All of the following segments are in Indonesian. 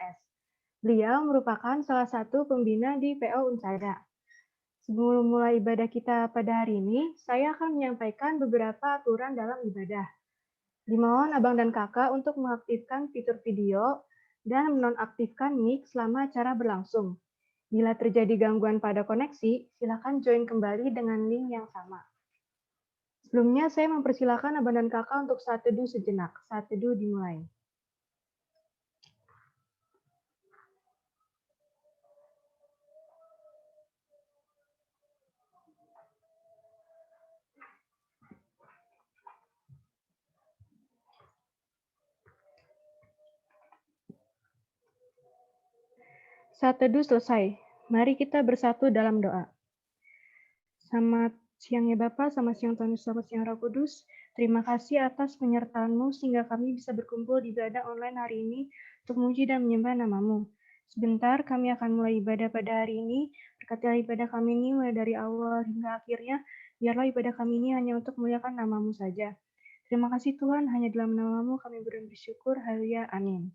SS. Beliau merupakan salah satu pembina di PO Unsada. Sebelum mulai ibadah kita pada hari ini, saya akan menyampaikan beberapa aturan dalam ibadah. Dimohon abang dan kakak untuk mengaktifkan fitur video dan menonaktifkan mic selama acara berlangsung. Bila terjadi gangguan pada koneksi, silakan join kembali dengan link yang sama. Sebelumnya, saya mempersilahkan abang dan kakak untuk saat teduh sejenak. Saat teduh dimulai. Saat teduh selesai. Mari kita bersatu dalam doa. Selamat siang ya Bapak, selamat siang Tuhan, selamat siang Roh Kudus. Terima kasih atas penyertaan-Mu sehingga kami bisa berkumpul di ibadah online hari ini untuk memuji dan menyembah nama-Mu. Sebentar kami akan mulai ibadah pada hari ini. Berkatilah ibadah kami ini mulai dari awal hingga akhirnya. Biarlah ibadah kami ini hanya untuk memuliakan nama-Mu saja. Terima kasih Tuhan, hanya dalam nama-Mu kami bersyukur. Haleluya, amin.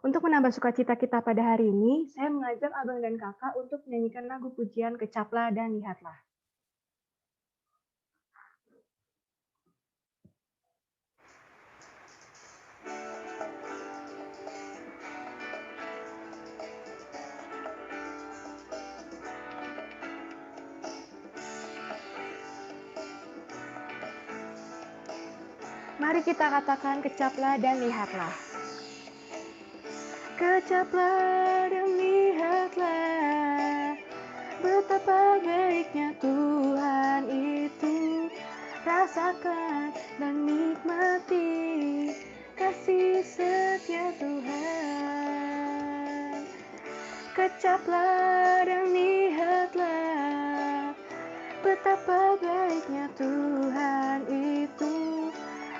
Untuk menambah sukacita kita pada hari ini, saya mengajak abang dan kakak untuk menyanyikan lagu pujian Kecaplah dan Lihatlah. Mari kita katakan kecaplah dan lihatlah. Kecaplah dan lihatlah, betapa baiknya Tuhan itu. Rasakan dan nikmati kasih setia Tuhan. Kecaplah dan lihatlah, betapa baiknya Tuhan itu.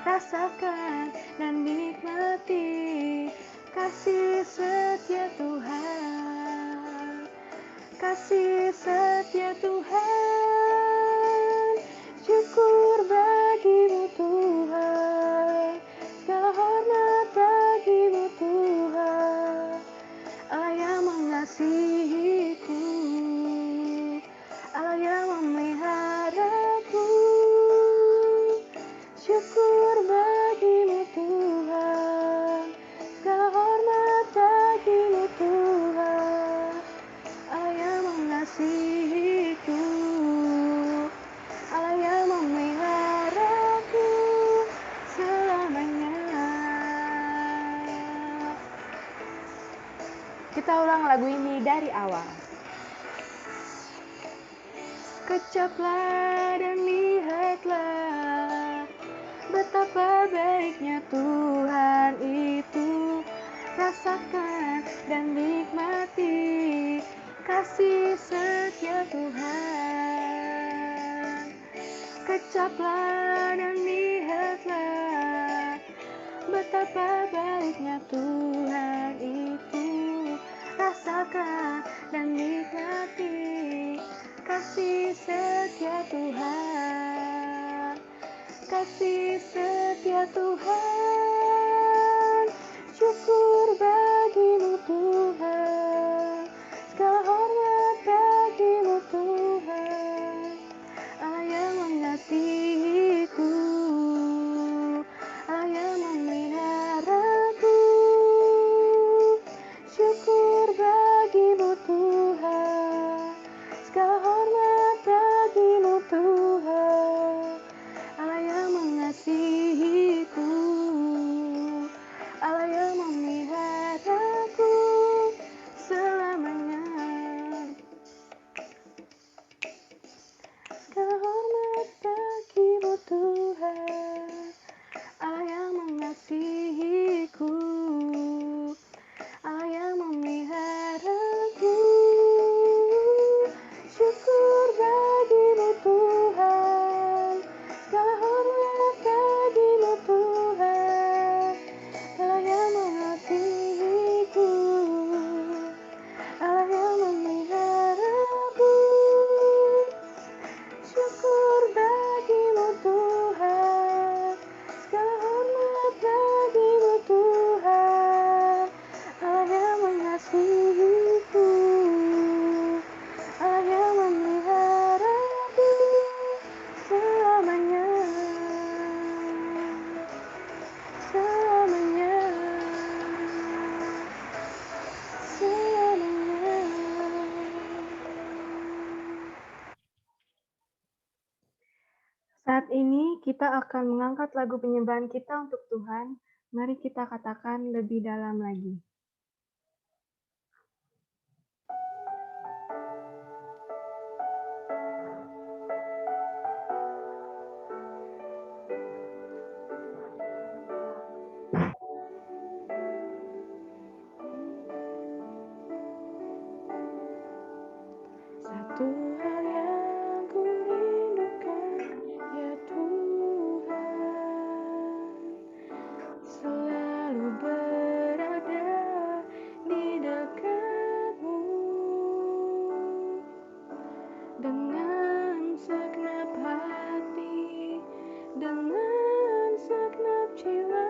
Rasakan dan nikmati kasih setia Tuhan. Kasih setia Tuhan. Syukur bagimu Tuhan. Segala hormat bagimu Tuhan. Allah yang mengasihiku, Allah yang memeliharaku. Syukur bagimu Tuhan, segala hormat bagimu Tuhan. Allah yang mengasihiku, Allah yang memeliharaku selamanya. Kita ulang lagu ini dari awal. Kecaplah dan lihatlah, betapa baiknya Tuhan itu. Rasakan dan nikmati kasih setia Tuhan. Kecaplah dan lihatlah, betapa baiknya Tuhan itu. Rasakan dan nikmati kasih setia Tuhan. Kasih setia Tuhan. Syukur bagimu Tuhan. Segala hormat bagimu Tuhan. Allah yang mengasihiku, Allah yang memeliharaku. Syukur bagimu Tuhan. Segala hormat bagimu Tuhan. Allah yang mengasihiku, kita akan mengangkat lagu penyembahan kita untuk Tuhan. Mari kita katakan lebih dalam lagi. Satu hal yang ku rindukan, ya Tuhan, selalu berada di dekat-Mu dengan segenap hati, dengan segenap jiwa.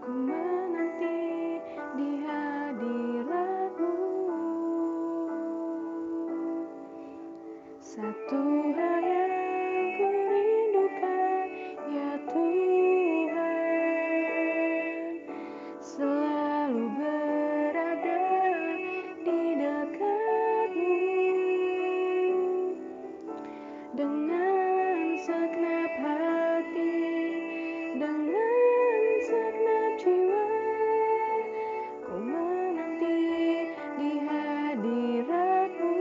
Ku menanti di hadirat-Mu. Satu hal yang ku rindukan, ya Tuhan, selalu berada di dekat-Mu dengan segenap hati, dengan segenap jiwa. Ku menanti di hadirat-Mu.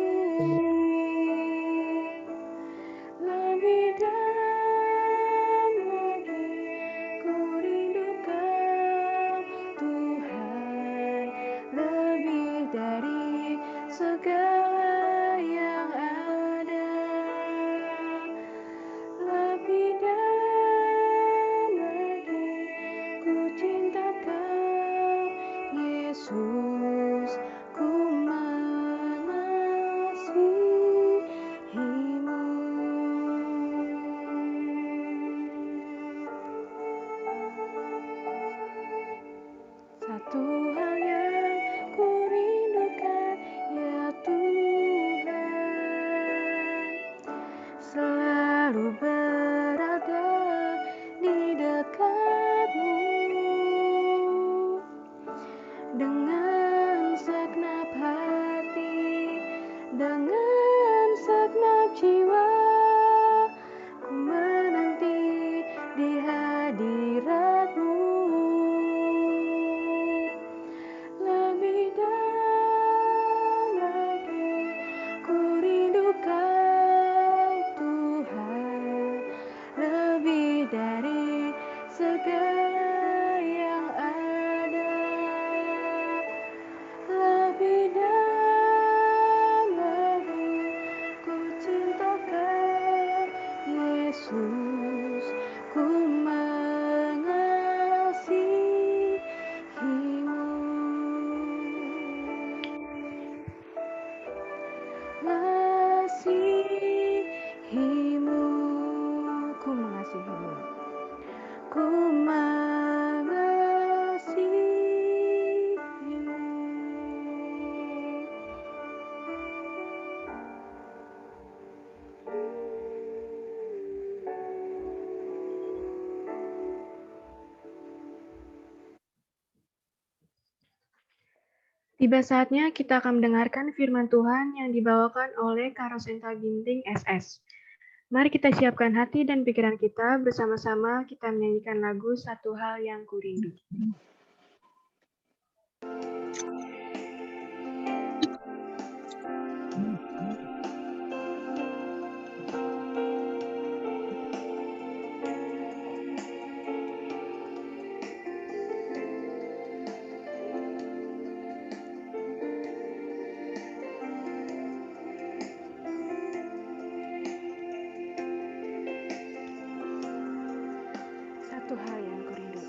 Lebih dalam lagi ku rindukan Tuhan, lebih dari segala yang ada. Lebih dalam lagi ku cinta Kau, Yesus, ku mengasihi-Mu. Satu hal yang ku rindukan, ya Tuhan, selalu berada di dekat-Mu dengan segenap hati, dengan segenap jiwa. Ku menanti di hadirat-Mu. Lebih dalam lagi ku rindukan Tuhan, lebih dari segala yang ada. Lebih dalam lagi ku cinta Kau, Yesus, ku mengasihi-Mu. Mengasihi-Mu, ku mengasihi-Mu. Ku mengasihi-Mu. Tiba saatnya kita akan mendengarkan firman Tuhan yang dibawakan oleh Karosenta Ginting SS. Mari kita siapkan hati dan pikiran kita bersama-sama kita menyanyikan lagu Satu Hal Yang Kurindu. Satu hal yang kurindu.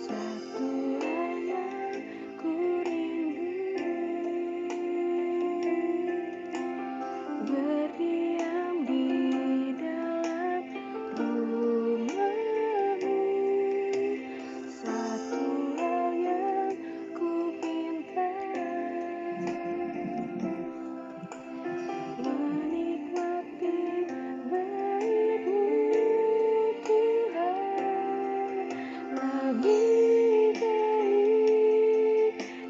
Satu hal yang kurindu, berdiam di dalam rumah-Mu. Satu hal yang kupinta, menikmati bait-Mu Tuhan, lebih dari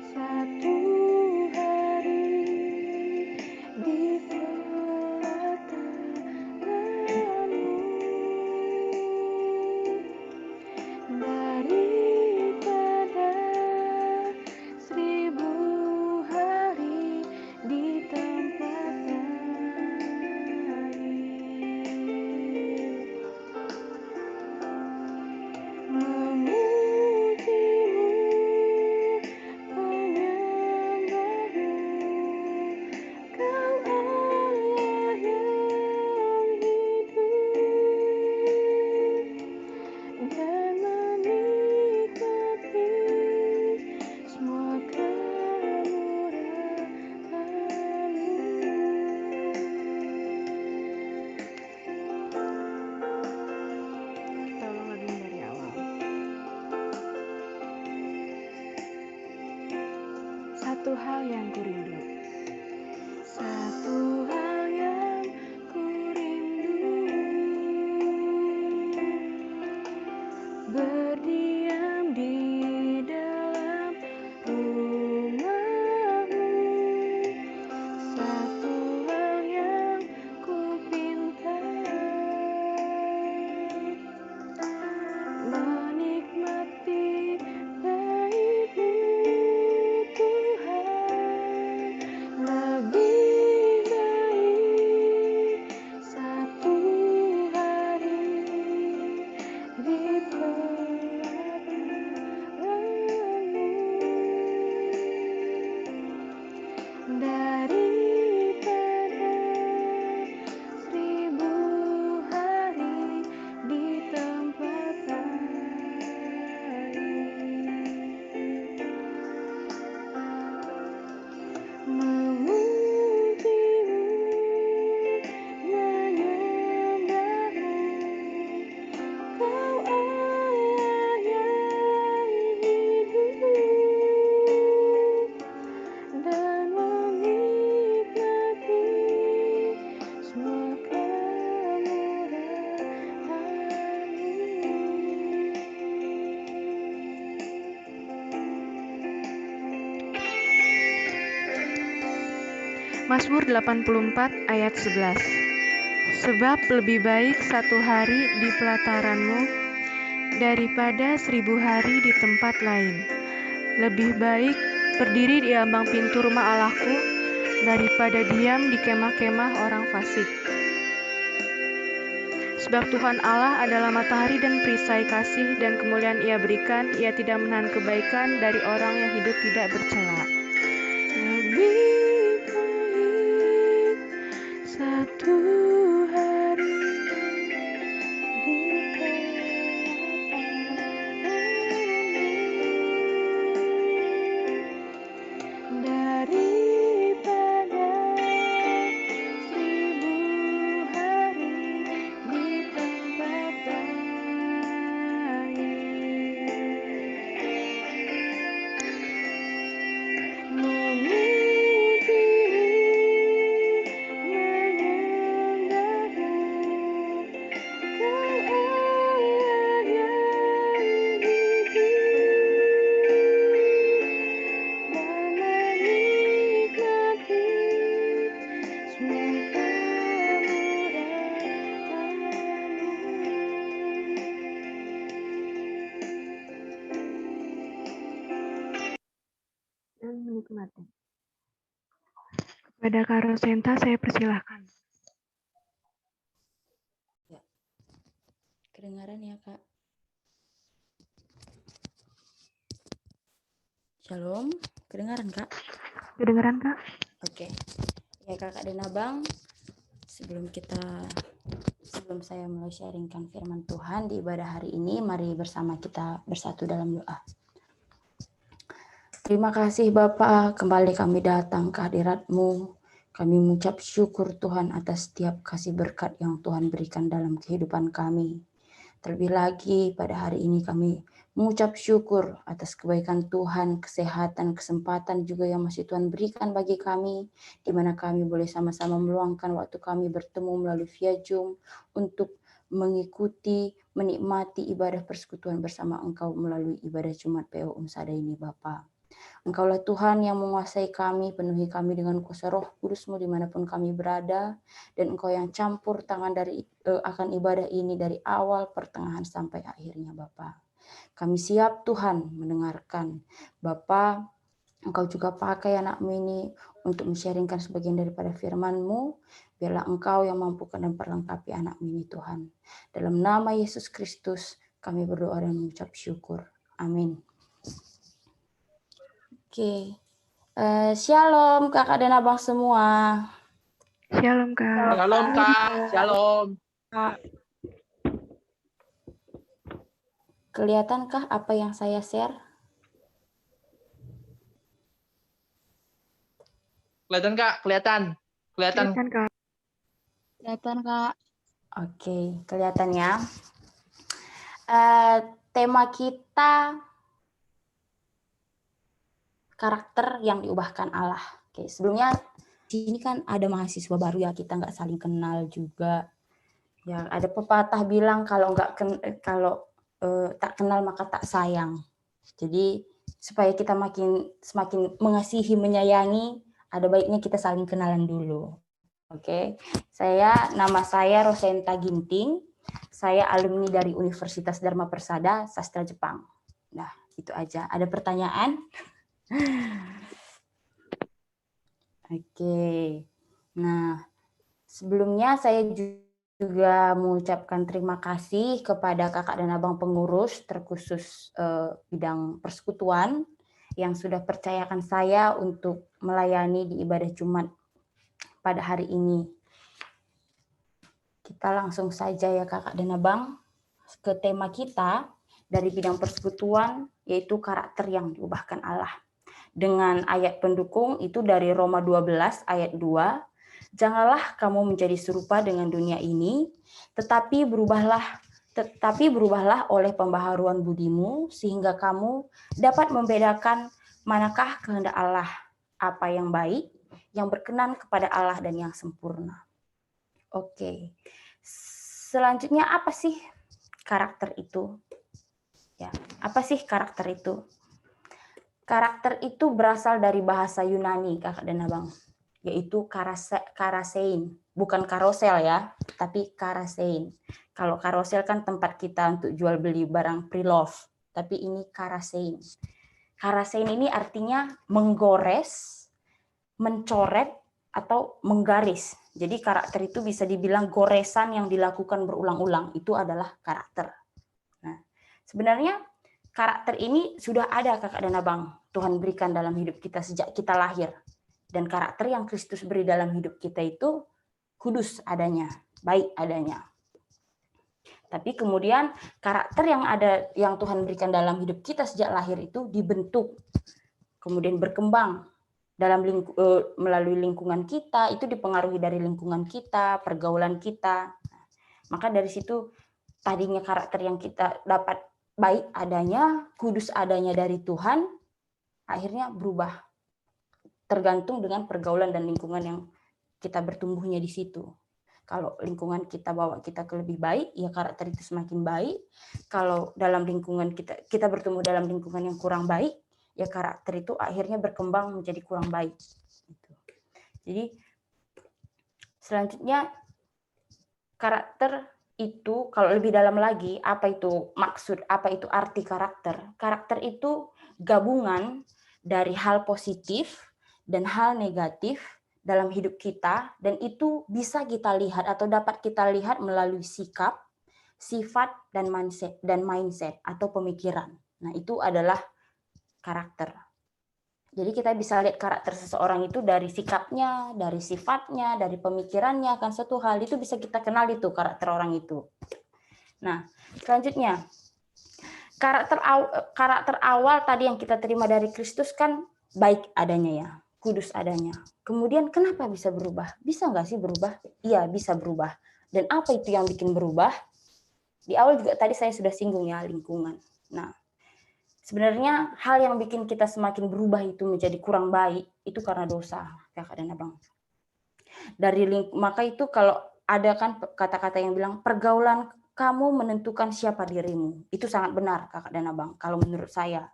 satu hari di pelataran-Mu. satu hal yang kurindu. Satu hal yang kurindu, berdiam di dalam rumah-Mu. Satu hal yang kupinta, menikmati baik-Mu Tuhan. Lebih baik satu hari di pelataran-Mu daripada 1000 hari di tempat lain. Memuji-Mu, menyembah-Mu, Kau Allah yang hidup, dan menikmati semua kemurahan-Mu. Mazmur 84 ayat 11. Sebab lebih baik satu hari di pelataran-Mu daripada 1000 hari di tempat lain. Lebih baik berdiri di ambang pintu rumah Allahku daripada diam di kemah-kemah orang fasik. Sebab Tuhan Allah adalah matahari dan perisai kasih, dan kemuliaan Ia berikan. Ia tidak menahan kebaikan dari orang yang hidup tidak bercela. Lebih baik satu hari di pelataran-Mu daripada 1000 hari di tempat lain. Memuji-Mu, menyembah-Mu, Kau Allah yang hidup, dan menikmati semua kemurahan-Mu. Dan menikmati. Kepada Kak Rosenta saya persilahkan. Ya, kedengaran ya Kak. Shalom, kedengaran Kak? Kedengeran Kak? Oke. Ya Kakak dan Abang, sebelum saya mulai sharingkan firman Tuhan di ibadah hari ini, mari bersama kita bersatu dalam doa. Terima kasih Bapa, kembali kami datang ke hadirat-Mu. Kami mengucap syukur Tuhan atas setiap kasih berkat yang Tuhan berikan dalam kehidupan kami. Terlebih lagi pada hari ini kami mengucap syukur atas kebaikan Tuhan, kesehatan, kesempatan juga yang masih Tuhan berikan bagi kami, di mana kami boleh sama-sama meluangkan waktu kami bertemu melalui via Zoom untuk mengikuti, menikmati ibadah persekutuan bersama Engkau melalui ibadah Jumat PO Umsada ini Bapa. Engkaulah Tuhan yang menguasai kami, penuhi kami dengan kuasa Roh Kudus-Mu dimanapun kami berada, dan Engkau yang campur tangan akan ibadah ini dari awal, pertengahan, sampai akhirnya Bapa. Kami siap Tuhan mendengarkan. Bapa, Engkau juga pakai anak-Mu ini untuk men-sharingkan sebagian daripada firman-Mu. Biarlah Engkau yang mampukan dan perlengkapi anak-Mu ini Tuhan. Dalam nama Yesus Kristus kami berdoa dan mengucap syukur. Amin. Oke. Shalom kakak dan abang semua. Shalom Kak. Shalom Kak, shalom. Kelihatankah apa yang saya share? Kelihatan Kak, kelihatan. Kelihatan Kak. Kelihatan Kak. Oke, kelihatan ya. Tema kita karakter yang diubahkan Allah. Oke, sebelumnya di sini kan ada mahasiswa baru ya, kita nggak saling kenal juga. Ya, ada pepatah bilang kalau tak kenal maka tak sayang. Jadi supaya kita semakin mengasihi, menyayangi, ada baiknya kita saling kenalan dulu. Oke, nama saya Rosenta Ginting. Saya alumni dari Universitas Dharma Persada, Sastra Jepang. Nah, itu aja. Ada pertanyaan? Oke. Nah, sebelumnya saya juga mengucapkan terima kasih kepada kakak dan abang pengurus, terkhusus bidang persekutuan, yang sudah percayakan saya untuk melayani di ibadah Jumat pada hari ini. Kita langsung saja ya kakak dan abang ke tema kita dari bidang persekutuan, yaitu karakter yang diubahkan Allah. Dengan ayat pendukung itu dari Roma 12 ayat 2, janganlah kamu menjadi serupa dengan dunia ini, tetapi berubahlah oleh pembaharuan budimu, sehingga kamu dapat membedakan manakah kehendak Allah, apa yang baik, yang berkenan kepada Allah dan yang sempurna. Oke. Selanjutnya apa sih karakter itu? Ya, apa sih karakter itu? Karakter itu berasal dari bahasa Yunani, kakak dan abang, yaitu karasein, bukan karosel ya, tapi karasein. Kalau karosel kan tempat kita untuk jual beli barang pre-love, tapi ini karasein. Karasein ini artinya menggores, mencoret, atau menggaris. Jadi karakter itu bisa dibilang goresan yang dilakukan berulang-ulang, itu adalah karakter. Nah, sebenarnya karakter ini sudah ada kakak dan abang, Tuhan berikan dalam hidup kita sejak kita lahir. Dan karakter yang Kristus beri dalam hidup kita itu kudus adanya, baik adanya. Tapi kemudian karakter yang Tuhan berikan dalam hidup kita sejak lahir itu dibentuk, kemudian berkembang melalui lingkungan kita, itu dipengaruhi dari lingkungan kita, pergaulan kita. Maka dari situ tadinya karakter yang kita dapat baik adanya, kudus adanya dari Tuhan, akhirnya berubah. Tergantung dengan pergaulan dan lingkungan yang kita bertumbuhnya di situ. Kalau lingkungan kita bawa kita ke lebih baik, ya karakter itu semakin baik. Kalau dalam lingkungan kita bertumbuh dalam lingkungan yang kurang baik, ya karakter itu akhirnya berkembang menjadi kurang baik. Jadi selanjutnya karakter itu kalau lebih dalam lagi, apa itu maksud, apa itu arti karakter? Karakter itu gabungan dari hal positif dan hal negatif dalam hidup kita, dan itu bisa kita lihat atau dapat kita lihat melalui sikap, sifat, dan mindset atau pemikiran. Nah, itu adalah karakter. Jadi kita bisa lihat karakter seseorang itu dari sikapnya, dari sifatnya, dari pemikirannya, kan satu hal itu bisa kita kenal itu karakter orang itu. Nah, selanjutnya karakter awal tadi yang kita terima dari Kristus kan baik adanya ya, kudus adanya. Kemudian kenapa bisa berubah? Bisa nggak sih berubah? Iya, bisa berubah. Dan apa itu yang bikin berubah? Di awal juga tadi saya sudah singgung ya, lingkungan. Nah, sebenarnya hal yang bikin kita semakin berubah itu menjadi kurang baik itu karena dosa, kakak dan abang. Maka itu kalau ada kan kata-kata yang bilang pergaulan kamu menentukan siapa dirimu, itu sangat benar kakak dan abang. Kalau menurut saya,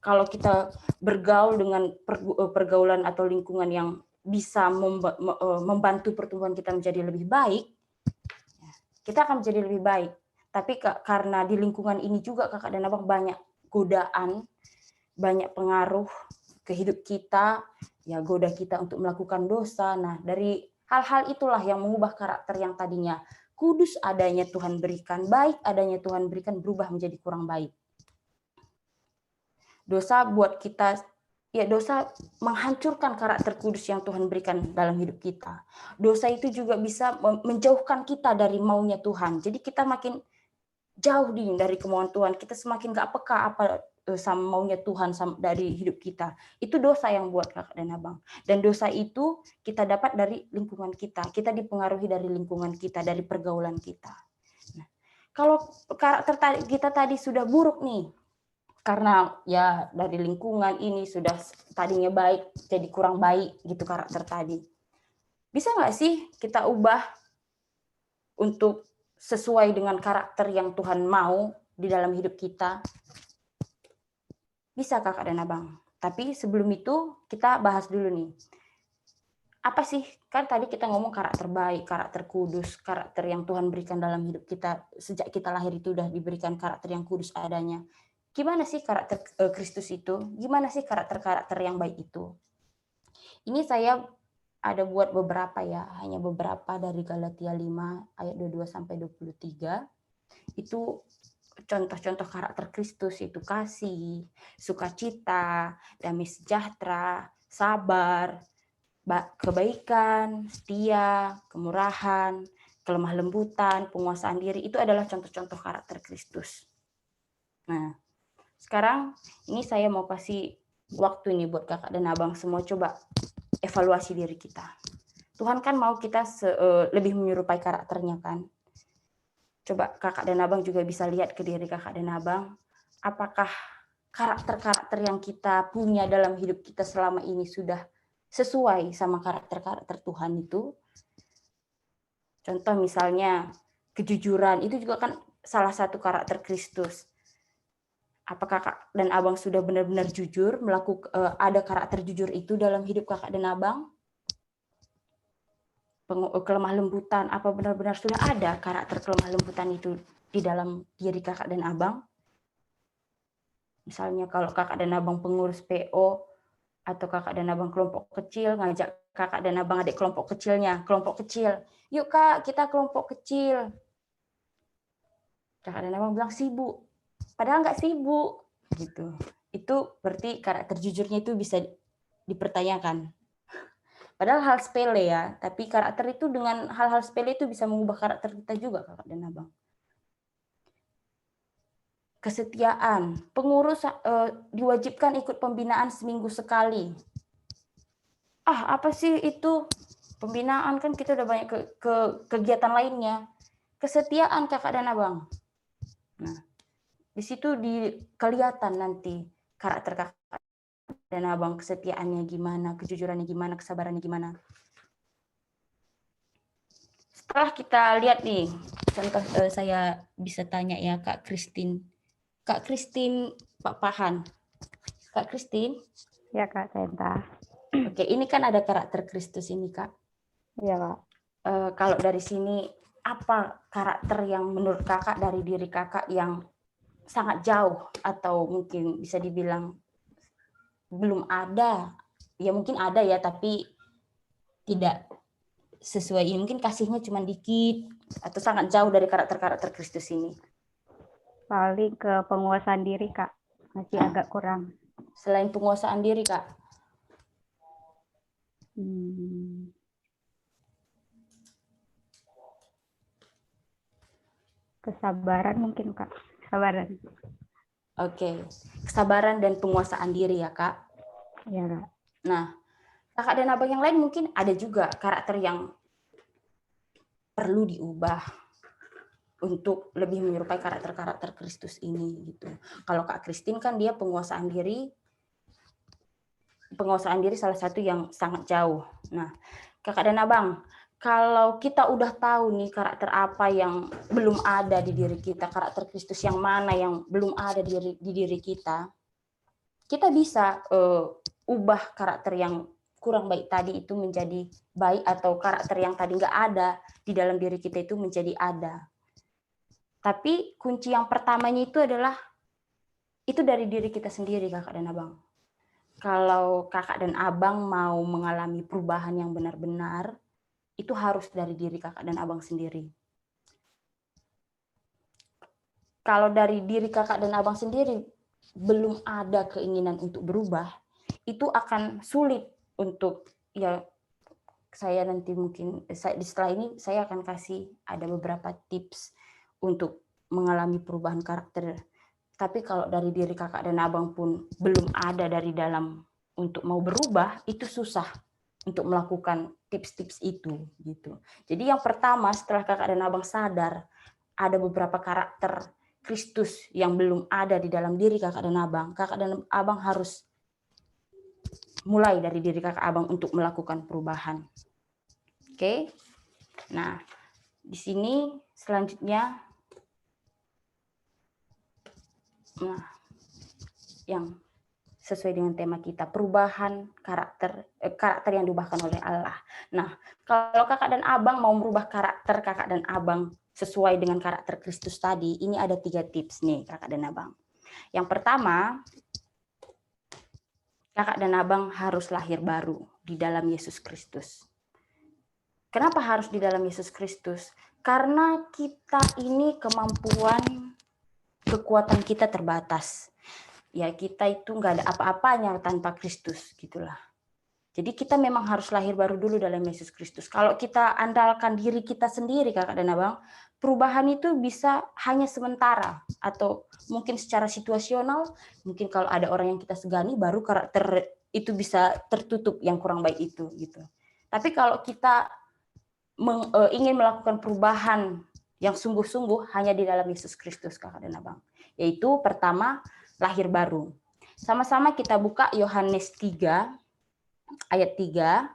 kalau kita bergaul dengan pergaulan atau lingkungan yang bisa membantu pertumbuhan kita menjadi lebih baik, kita akan menjadi lebih baik. Tapi karena di lingkungan ini juga kakak dan abang banyak godaan, banyak pengaruh ke hidup kita, ya goda kita untuk melakukan dosa. Nah, dari hal-hal itulah yang mengubah karakter yang tadinya kudus adanya Tuhan berikan, baik adanya Tuhan berikan, berubah menjadi kurang baik. Dosa buat kita, ya dosa menghancurkan karakter kudus yang Tuhan berikan dalam hidup kita. Dosa itu juga bisa menjauhkan kita dari maunya Tuhan. Jadi kita makin jauh dari kemauan Tuhan, kita semakin gak peka apa sama maunya Tuhan dari hidup kita. Itu dosa yang buat kakak dan abang. Dan dosa itu kita dapat dari lingkungan kita. Kita dipengaruhi dari lingkungan kita, dari pergaulan kita. Nah, kalau karakter kita tadi sudah buruk nih, karena ya dari lingkungan ini sudah tadinya baik jadi kurang baik gitu karakter tadi. Bisa nggak sih kita ubah untuk sesuai dengan karakter yang Tuhan mau di dalam hidup kita? Bisa kakak dan abang. Tapi sebelum itu kita bahas dulu nih. Apa sih, kan tadi kita ngomong karakter baik, karakter kudus, karakter yang Tuhan berikan dalam hidup kita. Sejak kita lahir itu udah diberikan karakter yang kudus adanya. Gimana sih karakter Kristus itu? Gimana sih karakter-karakter yang baik itu? Ini saya ada buat beberapa ya, hanya beberapa dari Galatia 5 ayat 22 sampai 23. Itu contoh-contoh karakter Kristus, itu kasih, sukacita, damai sejahtera, sabar, kebaikan, setia, kemurahan, kelemah lembutan, penguasaan diri. Itu adalah contoh-contoh karakter Kristus. Nah, sekarang ini saya mau kasih waktu nih buat kakak dan abang semua, coba evaluasi diri kita. Tuhan kan mau kita lebih menyerupai karakternya kan. Coba kakak dan abang juga bisa lihat ke diri kakak dan abang, apakah karakter-karakter yang kita punya dalam hidup kita selama ini sudah sesuai sama karakter-karakter Tuhan itu. Contoh misalnya kejujuran, itu juga kan salah satu karakter Kristus. Apakah kakak dan abang sudah benar-benar jujur, ada karakter jujur itu dalam hidup kakak dan abang? Kelemah lembutan, apa benar-benar sudah ada karakter kelemah lembutan itu di dalam diri kakak dan abang? Misalnya kalau kakak dan abang pengurus PO, atau kakak dan abang kelompok kecil, ngajak kakak dan abang adik kelompok kecilnya, kelompok kecil, yuk kak kita kelompok kecil. Kakak dan abang bilang sibuk, padahal nggak sibuk, gitu. Itu berarti karakter jujurnya itu bisa dipertanyakan. Padahal hal sepele ya, tapi karakter itu dengan hal-hal sepele itu bisa mengubah karakter kita juga, kakak dan abang. Kesetiaan, pengurus diwajibkan ikut pembinaan seminggu sekali. Apa sih itu? Pembinaan kan kita udah banyak kegiatan lainnya. Kesetiaan kakak dan abang. Nah, di situ kelihatan nanti karakter kakak dan abang, kesetiaannya gimana, kejujurannya gimana, kesabarannya gimana. Setelah kita lihat nih, contoh saya bisa tanya ya Kak Christine. Kak Christine Pak Pahan. Kak Christine. Ya Kak Tenta. Oke, ini kan ada karakter Kristus ini Kak. Iya Kak. Kalau dari sini, apa karakter yang menurut kakak dari diri kakak yang sangat jauh atau mungkin bisa dibilang belum ada? Ya mungkin ada ya, tapi tidak sesuai. Mungkin kasihnya cuma dikit atau sangat jauh dari karakter-karakter Kristus ini. Paling ke penguasaan diri Kak. Masih agak kurang. Selain penguasaan diri Kak? Kesabaran mungkin Kak. Kesabaran. Oke. Kesabaran dan penguasaan diri ya Kak? Iya Kak. Nah, kakak dan abang yang lain mungkin ada juga karakter yang perlu diubah untuk lebih menyerupai karakter-karakter Kristus ini gitu. Kalau Kak Christine kan dia penguasaan diri salah satu yang sangat jauh. Nah, kakak dan abang, kalau kita udah tahu nih karakter apa yang belum ada di diri kita, karakter Kristus yang mana yang belum ada di diri kita, kita bisa ubah karakter yang kurang baik tadi itu menjadi baik, atau karakter yang tadi nggak ada di dalam diri kita itu menjadi ada. Tapi kunci yang pertamanya itu adalah itu dari diri kita sendiri, kakak dan abang. Kalau kakak dan abang mau mengalami perubahan yang benar-benar, itu harus dari diri kakak dan abang sendiri. Kalau dari diri kakak dan abang sendiri belum ada keinginan untuk berubah, itu akan sulit untuk, ya saya nanti mungkin setelah ini saya akan kasih ada beberapa tips untuk mengalami perubahan karakter. Tapi kalau dari diri kakak dan abang pun belum ada dari dalam untuk mau berubah, itu susah untuk melakukan tips-tips itu gitu. Jadi yang pertama, setelah kakak dan abang sadar ada beberapa karakter Kristus yang belum ada di dalam diri kakak dan abang. Kakak dan abang harus mulai dari diri kakak abang untuk melakukan perubahan. Oke. Nah, di sini selanjutnya yang sesuai dengan tema kita, perubahan karakter yang diubahkan oleh Allah. Nah, kalau kakak dan abang mau merubah karakter kakak dan abang sesuai dengan karakter Kristus tadi, ini ada 3 tips nih kakak dan abang. Yang pertama, kakak dan abang harus lahir baru di dalam Yesus Kristus. Kenapa harus di dalam Yesus Kristus? Karena kita ini kekuatan kita terbatas. Ya, kita itu nggak ada apa-apanya tanpa Kristus, gitulah. Jadi kita memang harus lahir baru dulu dalam Yesus Kristus. Kalau kita andalkan diri kita sendiri, kakak dan abang, perubahan itu bisa hanya sementara atau mungkin secara situasional. Mungkin kalau ada orang yang kita segani, baru karakter itu bisa tertutup yang kurang baik itu, gitu. Tapi kalau kita ingin melakukan perubahan yang sungguh-sungguh hanya di dalam Yesus Kristus, kakak dan abang. Yaitu pertama, lahir baru. Sama-sama kita buka Yohanes 3 ayat 3.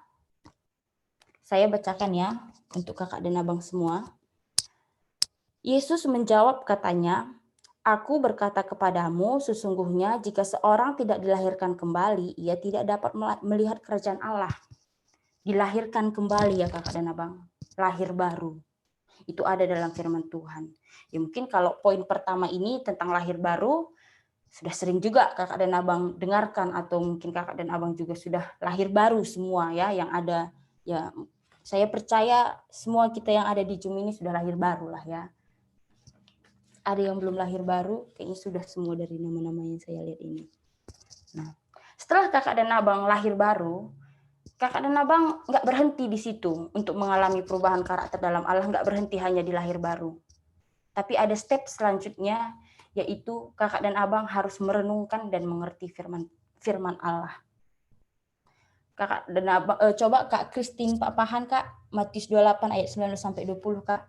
Saya bacakan ya untuk kakak dan abang semua. Yesus menjawab katanya, "Aku berkata kepadamu, sesungguhnya jika seorang tidak dilahirkan kembali, ia tidak dapat melihat kerajaan Allah." Dilahirkan kembali ya kakak dan abang. Lahir baru. Itu ada dalam firman Tuhan. Ya mungkin kalau poin pertama ini tentang lahir baru, sudah sering juga kakak dan abang dengarkan, atau mungkin kakak dan abang juga sudah lahir baru semua ya yang ada. Ya, saya percaya semua kita yang ada di Zoom ini sudah lahir baru lah ya. Ada yang belum lahir baru, kayaknya sudah semua dari nama-nama yang saya lihat ini. Nah, setelah kakak dan abang lahir baru, kakak dan abang nggak berhenti di situ untuk mengalami perubahan karakter dalam Allah, nggak berhenti hanya di lahir baru. Tapi ada step selanjutnya, yaitu kakak dan abang harus merenungkan dan mengerti firman Allah. Kakak dan abang, coba Kak Christine papahan Kak, Matius 28 ayat 19-20 Kak.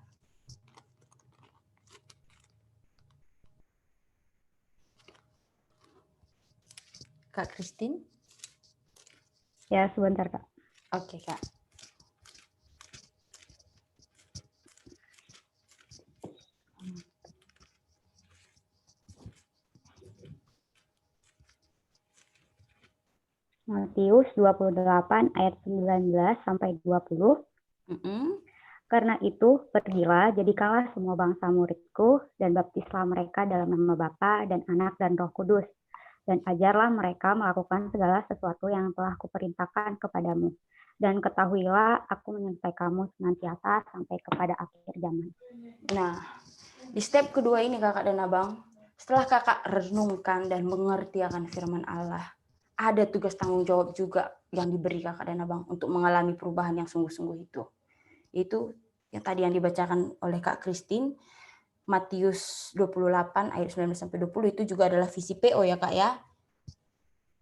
Kak Christine? Ya, sebentar, Kak. Oke, Kak. Matius 28 ayat 19 sampai 20. Karena itu, pergilah, jadikanlah semua bangsa muridku, dan baptislah mereka dalam nama Bapa dan Anak dan Roh Kudus. Dan ajarlah mereka melakukan segala sesuatu yang telah kuperintahkan kepadamu. Dan ketahuilah, aku menyertai kamu senantiasa sampai kepada akhir zaman. Nah, di step kedua ini kakak dan abang, setelah kakak renungkan dan mengerti akan firman Allah, ada tugas tanggung jawab juga yang diberi kakak dan abang untuk mengalami perubahan yang sungguh-sungguh itu. Itu yang tadi yang dibacakan oleh Kak Christine, Matius 28 ayat 19-20, itu juga adalah visi PO ya Kak ya.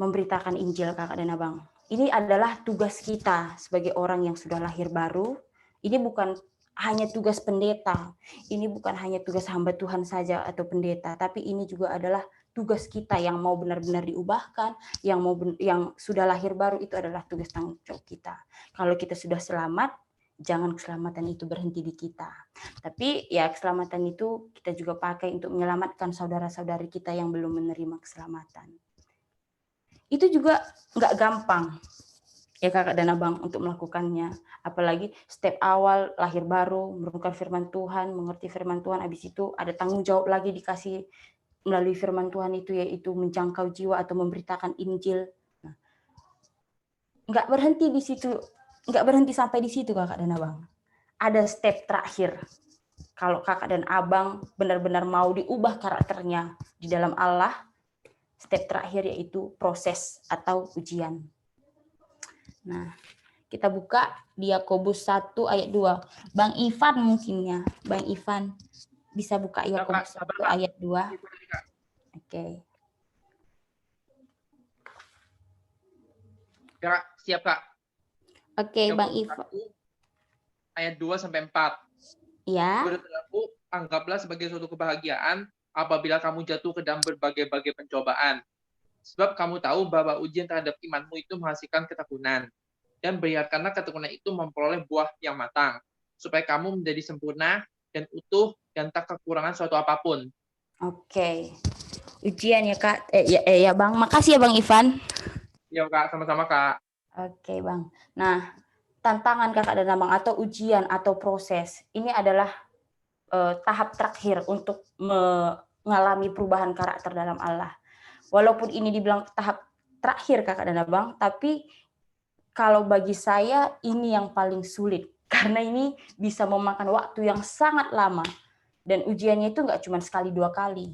Memberitakan Injil kakak dan abang. Ini adalah tugas kita sebagai orang yang sudah lahir baru. Ini bukan hanya tugas pendeta. Ini bukan hanya tugas hamba Tuhan saja atau pendeta, tapi ini juga adalah tugas kita yang mau benar-benar diubahkan, yang sudah lahir baru, itu adalah tugas tanggung jawab kita. Kalau kita sudah selamat, jangan keselamatan itu berhenti di kita. Tapi ya keselamatan itu kita juga pakai untuk menyelamatkan saudara-saudari kita yang belum menerima keselamatan. Itu juga nggak gampang ya kakak dan abang untuk melakukannya. Apalagi step awal lahir baru, merenungkan firman Tuhan, mengerti firman Tuhan, habis itu ada tanggung jawab lagi dikasih melalui firman Tuhan itu, yaitu menjangkau jiwa atau memberitakan Injil. Nah, nggak berhenti di situ, nggak berhenti sampai di situ kakak dan abang. Ada step terakhir. Kalau kakak dan abang benar-benar mau diubah karakternya di dalam Allah, step terakhir yaitu proses atau ujian. Nah, kita buka di Yakobus 1 ayat 2. Bang Ivan mungkinnya. Bang Ivan bisa buka Yakobus 1 ayat 2. Oke. Kak, siap Kak. Oke, Bang Ivan. Ayat 2-4. Ya. Saudara-saudaraku, anggaplah sebagai suatu kebahagiaan apabila kamu jatuh ke dalam berbagai-bagai pencobaan. Sebab kamu tahu bahwa ujian terhadap imanmu itu menghasilkan ketekunan. Dan biarkanlah ketekunan itu memperoleh buah yang matang, supaya kamu menjadi sempurna dan utuh dan tak kekurangan suatu apapun. Oke. Ujian ya Kak. Ya Bang. Makasih ya Bang Ivan. Ya Kak, sama-sama Kak. Oke Bang. Nah, tantangan Kakak dan Abang atau ujian atau proses ini adalah tahap terakhir untuk mengalami perubahan karakter dalam Allah. Walaupun ini dibilang tahap terakhir Kakak dan Abang, tapi kalau bagi saya ini yang paling sulit. Karena ini bisa memakan waktu yang sangat lama. Dan ujiannya itu nggak cuma sekali dua kali.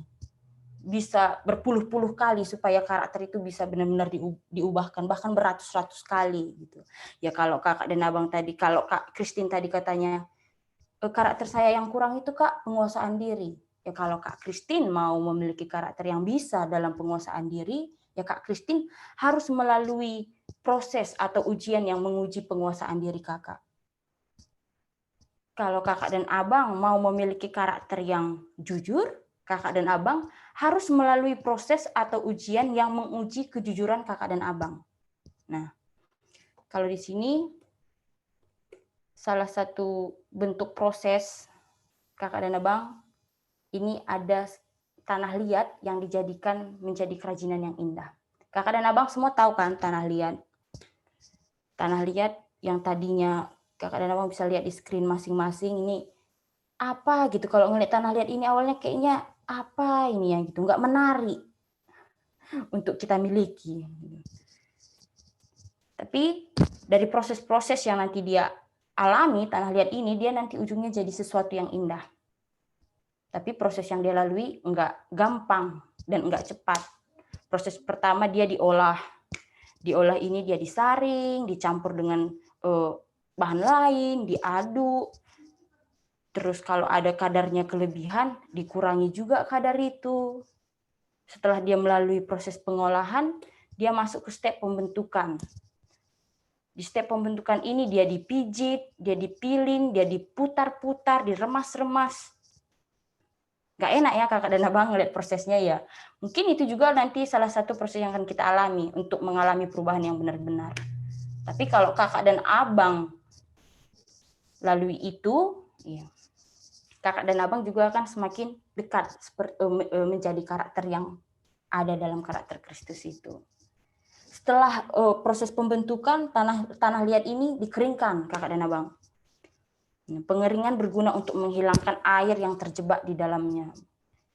Bisa berpuluh-puluh kali supaya karakter itu bisa benar-benar diubahkan. Bahkan beratus-ratus kali. Gitu. Ya kalau Kakak dan Abang tadi, kalau Kak Christine tadi katanya, karakter saya yang kurang itu Kak, penguasaan diri. Ya kalau Kak Christine mau memiliki karakter yang bisa dalam penguasaan diri, ya Kak Christine harus melalui proses atau ujian yang menguji penguasaan diri Kakak. Kalau Kakak dan Abang mau memiliki karakter yang jujur, Kakak dan Abang harus melalui proses atau ujian yang menguji kejujuran Kakak dan Abang. Nah, kalau di sini salah satu bentuk proses Kakak dan Abang, ini ada tanah liat yang dijadikan menjadi kerajinan yang indah. Kakak dan Abang semua tahu kan tanah liat? Tanah liat yang tadinya Kakak dan Abang bisa lihat di screen masing-masing ini apa gitu. Kalau ngeliat tanah liat ini awalnya kayaknya apa ini ya gitu, nggak menarik untuk kita miliki. Tapi dari proses-proses yang nanti dia alami, tanah liat ini dia nanti ujungnya jadi sesuatu yang indah. Tapi proses yang dia lalui nggak gampang dan nggak cepat. Proses pertama dia diolah. Diolah ini dia disaring, dicampur dengan bahan lain, diaduk. Terus kalau ada kadarnya kelebihan, dikurangi juga kadar itu. Setelah dia melalui proses pengolahan, dia masuk ke step pembentukan. Di step pembentukan ini dia dipijit, dia dipilin, dia diputar-putar, diremas-remas. Gak enak ya Kakak dan Abang ngeliat prosesnya ya. Mungkin itu juga nanti salah satu proses yang akan kita alami untuk mengalami perubahan yang benar-benar. Tapi kalau Kakak dan Abang lalui itu, ya, Kakak dan Abang juga akan semakin dekat menjadi karakter yang ada dalam karakter Kristus itu. Setelah proses pembentukan, tanah liat ini dikeringkan Kakak dan Abang. Pengeringan berguna untuk menghilangkan air yang terjebak di dalamnya.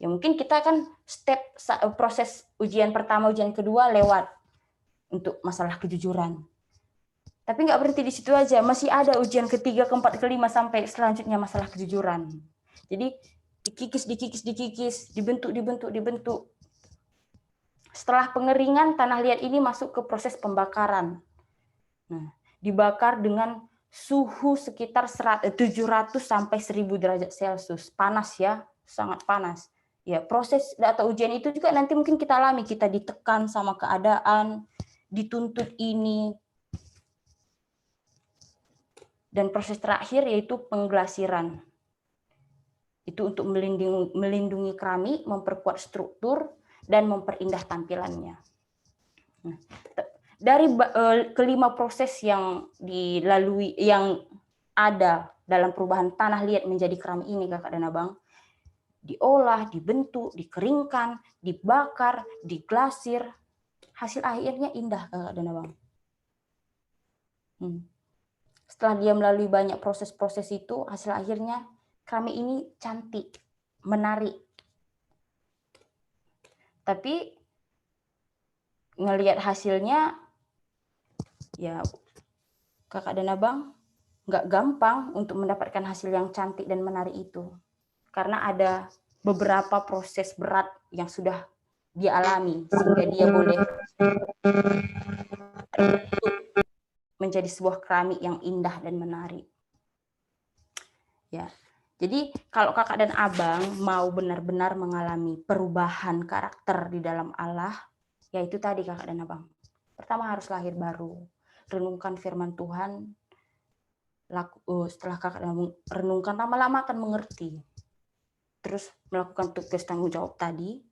Ya mungkin kita kan proses ujian pertama, ujian kedua lewat untuk masalah kejujuran. Tapi nggak berhenti di situ aja, masih ada ujian ketiga, keempat, kelima sampai selanjutnya masalah kejujuran. Jadi dikikis, dibentuk. Setelah pengeringan, tanah liat ini masuk ke proses pembakaran. Nah, dibakar dengan suhu sekitar 700 sampai 1000 derajat Celcius. Panas ya, sangat panas. Ya, proses atau ujian itu juga nanti mungkin kita alami, kita ditekan sama keadaan, dituntut ini. Dan proses terakhir yaitu pengglasiran. Itu untuk melindungi keramik, memperkuat struktur, dan memperindah tampilannya. Nah, dari kelima proses yang dilalui, yang ada dalam perubahan tanah liat menjadi keramik ini Kakak dan Abang, diolah, dibentuk, dikeringkan, dibakar, diglasir, hasil akhirnya indah Kakak dan Abang. Setelah dia melalui banyak proses-proses itu, hasil akhirnya keramik ini cantik, menarik. Tapi ngelihat hasilnya, ya Kakak dan Abang nggak gampang untuk mendapatkan hasil yang cantik dan menarik itu. Karena ada beberapa proses berat yang sudah dia alami, sehingga dia boleh menjadi sebuah keramik yang indah dan menarik. Ya, jadi kalau Kakak dan Abang mau benar-benar mengalami perubahan karakter di dalam Allah, yaitu tadi Kakak dan Abang. Pertama harus lahir baru, renungkan firman Tuhan. Setelah Kakak dan Abang renungkan, lama-lama akan mengerti. terus melakukan tugas tanggung jawab tadi,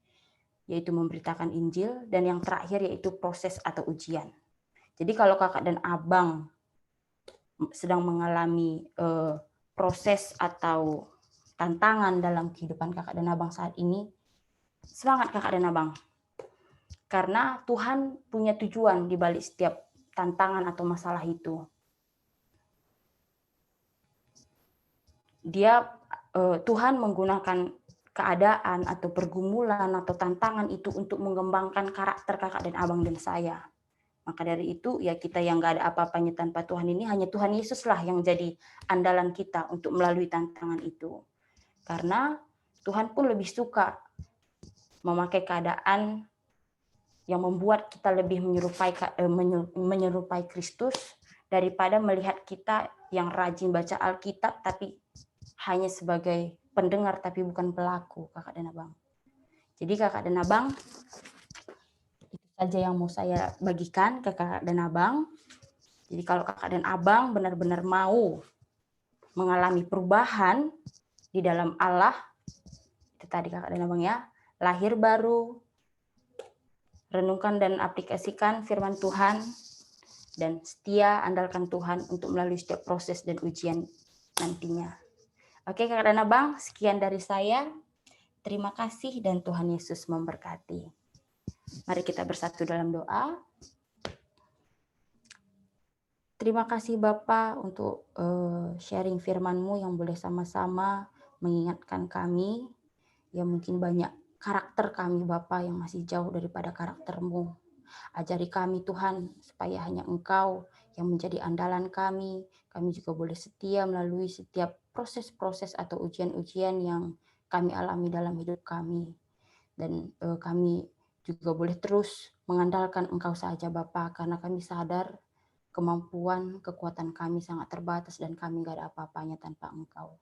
yaitu memberitakan Injil, dan yang terakhir yaitu proses atau ujian. Jadi kalau kakak dan abang sedang mengalami proses atau tantangan dalam kehidupan kakak dan abang saat ini, semangat kakak dan abang. Karena Tuhan punya tujuan di balik setiap tantangan atau masalah itu. Tuhan menggunakan keadaan atau pergumulan atau tantangan itu untuk mengembangkan karakter kakak dan abang dan saya. Maka dari itu ya kita yang gak ada apa-apanya tanpa Tuhan ini, hanya Tuhan Yesus lah yang jadi andalan kita untuk melalui tantangan itu. Karena Tuhan pun lebih suka memakai keadaan yang membuat kita lebih menyerupai Kristus daripada melihat kita yang rajin baca Alkitab tapi hanya sebagai pendengar tapi bukan pelaku, kakak dan abang. Jadi kakak dan abang, itu saja yang mau saya bagikan ke kakak dan abang. Jadi kalau kakak dan abang benar-benar mau mengalami perubahan di dalam Allah, itu tadi kakak dan abang ya, lahir baru, renungkan dan aplikasikan firman Tuhan, dan setia andalkan Tuhan untuk melalui setiap proses dan ujian nantinya. Oke kakak dan abang, sekian dari saya. Terima kasih dan Tuhan Yesus memberkati. Mari kita bersatu dalam doa. Terima kasih Bapa untuk sharing firman-Mu yang boleh sama-sama mengingatkan kami. Ya mungkin banyak karakter kami Bapa yang masih jauh daripada karakter-Mu. Ajari kami Tuhan supaya hanya Engkau yang menjadi andalan kami. Kami juga boleh setia melalui setiap proses-proses atau ujian-ujian yang kami alami dalam hidup kami. Dan kami juga boleh terus mengandalkan Engkau saja Bapa, karena kami sadar kemampuan, kekuatan kami sangat terbatas dan kami gak ada apa-apanya tanpa Engkau.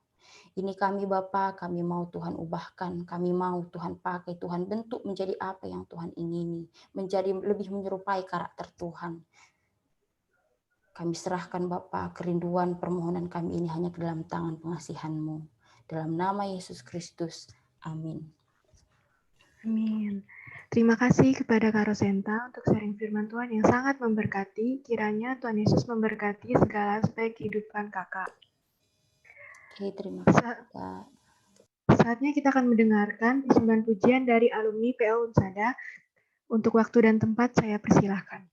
Ini kami Bapa, kami mau Tuhan ubahkan, kami mau Tuhan pakai, Tuhan bentuk menjadi apa yang Tuhan ingini, menjadi lebih menyerupai karakter Tuhan. Kami serahkan Bapa kerinduan permohonan kami ini hanya ke dalam tangan pengasihan-Mu. Dalam nama Yesus Kristus, amin. Amin. Terima kasih kepada Kak Rosenta untuk sharing firman Tuhan yang sangat memberkati. Kiranya Tuhan Yesus memberkati segala aspek kehidupan kakak. Oke, terima kasih Kak. Saatnya kita akan mendengarkan persembahan pujian dari alumni PO Unsada. Untuk waktu dan tempat saya persilahkan.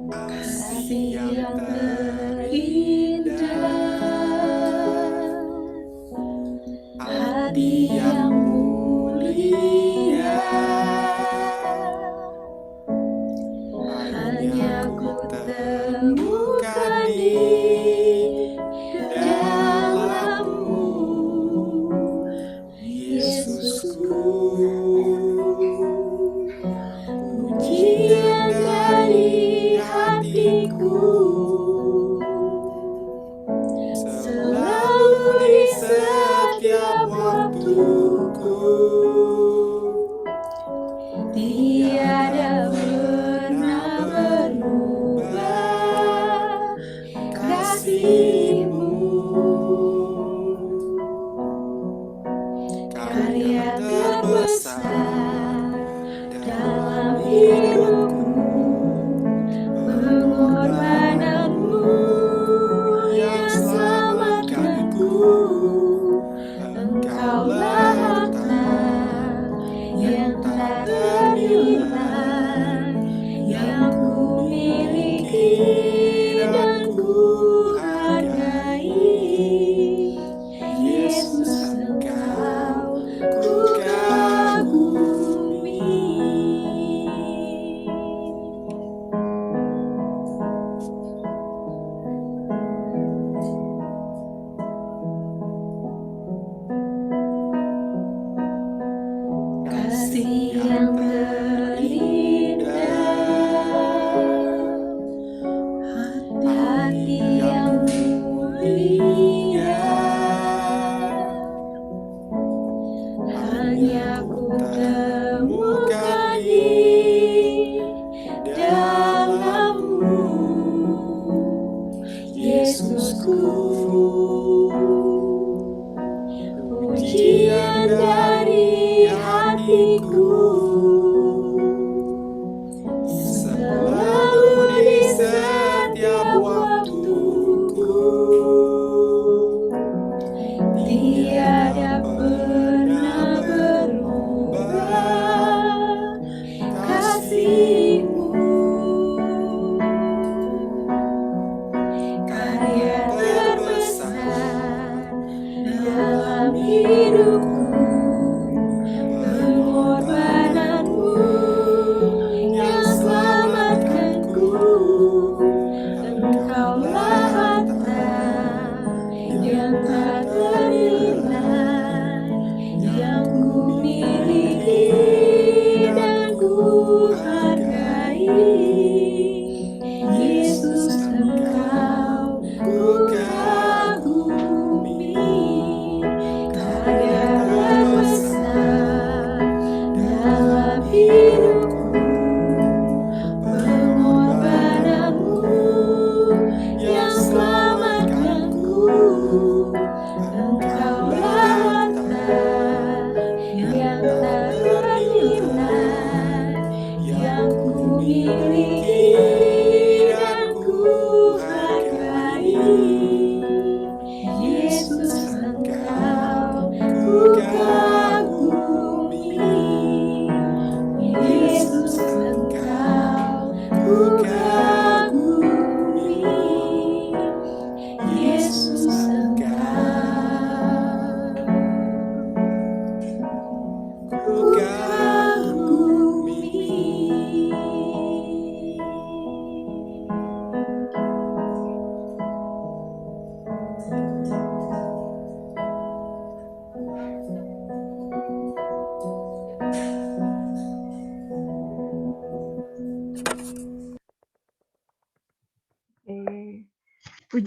Kasih yang terindah, hati yang mulia, hanya ku temukan di dalam-Mu, Yesusku. Pujian dari hatiku selalu di setiap waktu.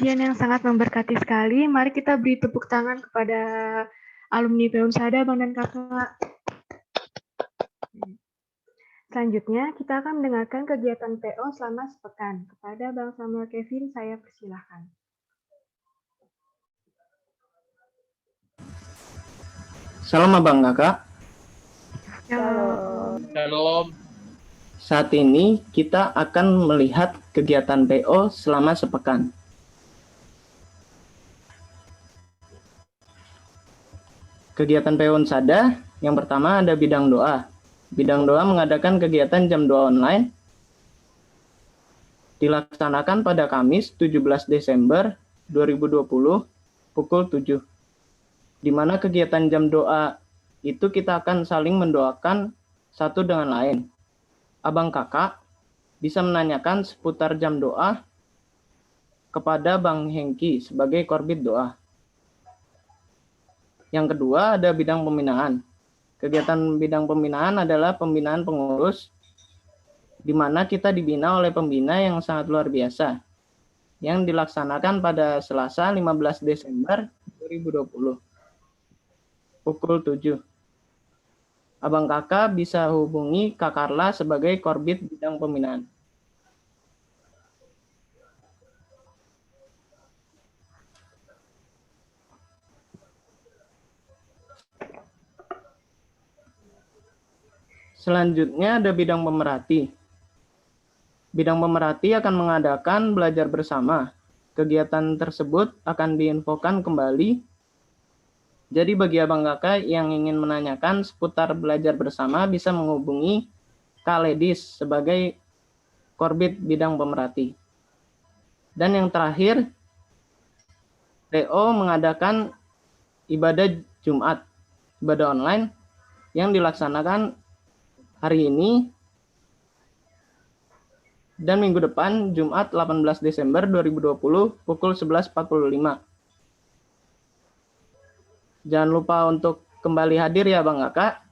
pujian yang sangat memberkati sekali. Mari kita beri tepuk tangan kepada alumni Peonsada, Bang dan Kakak. Selanjutnya, kita akan mendengarkan kegiatan PO selama sepekan. Kepada Bang Samuel Kevin, saya persilahkan. Salam Abang Kakak. Shalom. Saat ini kita akan melihat kegiatan PO selama sepekan. Kegiatan PO Unsada, yang pertama ada bidang doa. Bidang doa mengadakan kegiatan jam doa online. Dilaksanakan pada Kamis 17 Desember 2020 pukul 7. Di mana kegiatan jam doa itu kita akan saling mendoakan satu dengan lain. Abang Kakak bisa menanyakan seputar jam doa kepada Bang Hengki sebagai korbit doa. Yang kedua ada bidang pembinaan. Kegiatan bidang pembinaan adalah pembinaan pengurus, di mana kita dibina oleh pembina yang sangat luar biasa, yang dilaksanakan pada Selasa 15 Desember 2020, pukul 7. Abang Kakak bisa hubungi Kak Carla sebagai korbit bidang pembinaan. Selanjutnya ada bidang pemerhati. Bidang pemerhati akan mengadakan belajar bersama. Kegiatan tersebut akan diinfokan kembali. Jadi bagi Abang Kakak yang ingin menanyakan seputar belajar bersama bisa menghubungi Kak Ledis sebagai korbit bidang pemerhati. Dan yang terakhir, PO mengadakan ibadah Jumat, ibadah online yang dilaksanakan hari ini dan minggu depan Jumat 18 Desember 2020 pukul 11.45. Jangan lupa untuk kembali hadir ya Abang Kakak.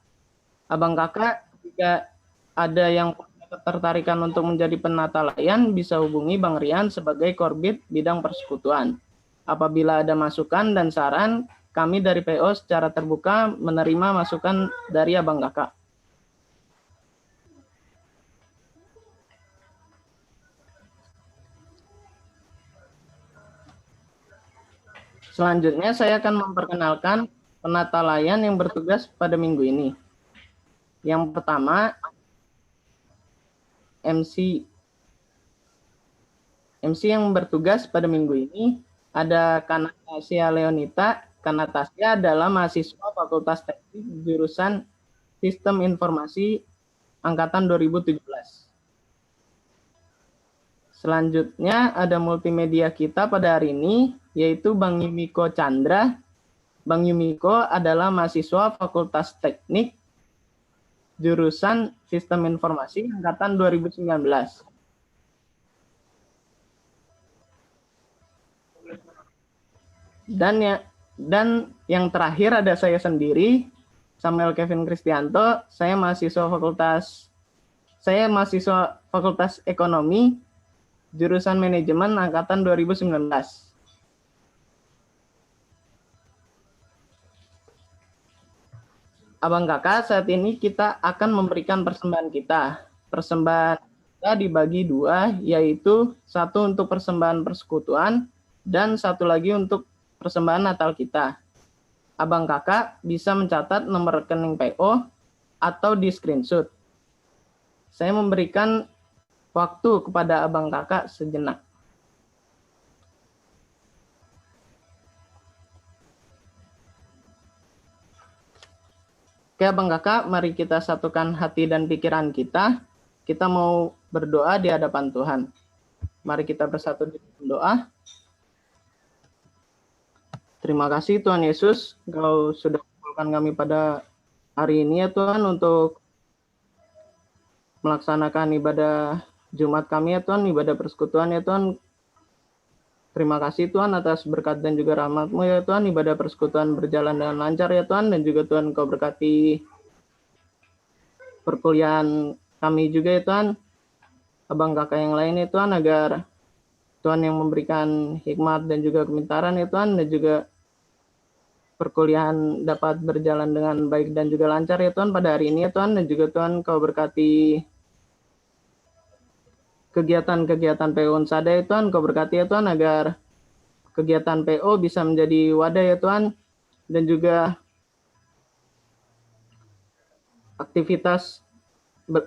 Abang Kakak jika ada yang ketertarikan untuk menjadi penata layan bisa hubungi Bang Rian sebagai korbit bidang persekutuan. Apabila ada masukan dan saran, kami dari PO secara terbuka menerima masukan dari Abang Kakak. Selanjutnya saya akan memperkenalkan penata layan yang bertugas pada minggu ini. Yang pertama, MC yang bertugas pada minggu ini ada Kanatasia Leonita. Kanatasia adalah mahasiswa Fakultas Teknik jurusan Sistem Informasi angkatan 2017. Selanjutnya ada multimedia kita pada hari ini, yaitu Bang Yumiko Chandra. Bang Yumiko adalah mahasiswa Fakultas Teknik, jurusan Sistem Informasi, angkatan 2019. Dan yang terakhir ada saya sendiri, Samuel Kevin Kristianto. Saya mahasiswa Fakultas Ekonomi, jurusan Manajemen angkatan 2019. Abang Kakak, saat ini kita akan memberikan persembahan kita. Persembahan kita dibagi dua, yaitu satu untuk persembahan persekutuan dan satu lagi untuk persembahan Natal kita. Abang Kakak bisa mencatat nomor rekening PO atau di screenshot. Saya memberikan waktu kepada Abang Kakak sejenak. Oke Abang Kakak, mari kita satukan hati dan pikiran kita. Kita mau berdoa di hadapan Tuhan. Mari kita bersatu di dalam doa. Terima kasih Tuhan Yesus, Engkau sudah mengumpulkan kami pada hari ini ya Tuhan untuk melaksanakan ibadah Jumat kami ya Tuhan, ibadah persekutuan ya Tuhan. Terima kasih Tuhan atas berkat dan juga rahmat-Mu ya Tuhan. Ibadah persekutuan berjalan dengan lancar ya Tuhan. Dan juga Tuhan Kau berkati perkuliahan kami juga ya Tuhan. Abang Kakak yang lain ya Tuhan, agar Tuhan yang memberikan hikmat dan juga kepintaran ya Tuhan, dan juga perkuliahan dapat berjalan dengan baik dan juga lancar ya Tuhan pada hari ini ya Tuhan, dan juga Tuhan Kau berkati kegiatan-kegiatan PO Unsada ya Tuhan, Kau berkati ya Tuhan agar kegiatan PO bisa menjadi wadah ya Tuhan, dan juga aktivitas